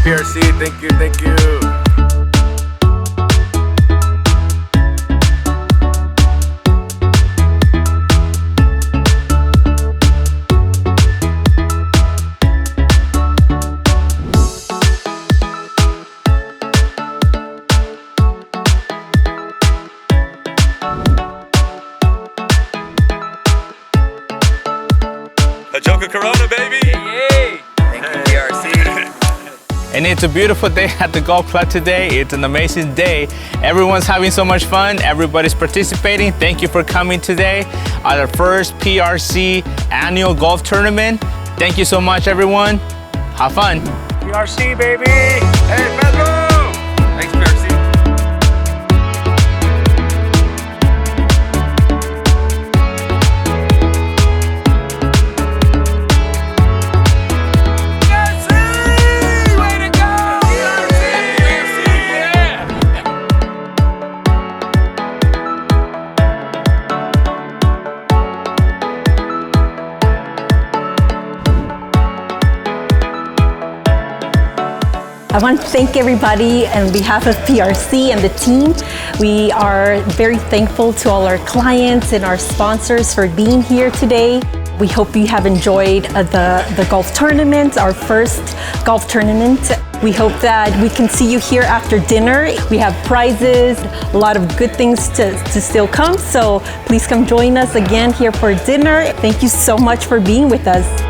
PRC, thank you, thank you. A joke of Corona, baby! Yay! Thank you, PRC. And it's a beautiful day at the golf club today. It's an amazing day. Everyone's having so much fun. Everybody's participating. Thank you for coming today at our first PRC annual golf tournament. Thank you so much, everyone. Have fun. PRC, baby! Hey, Pedro! Thanks, PRC. I want to thank everybody on behalf of PRC and the team. We are very thankful to all our clients and our sponsors for being here today. We hope you have enjoyed the golf tournament, our first golf tournament. We hope that we can see you here after dinner. We have prizes, a lot of good things to still come. So please come join us again here for dinner. Thank you so much for being with us.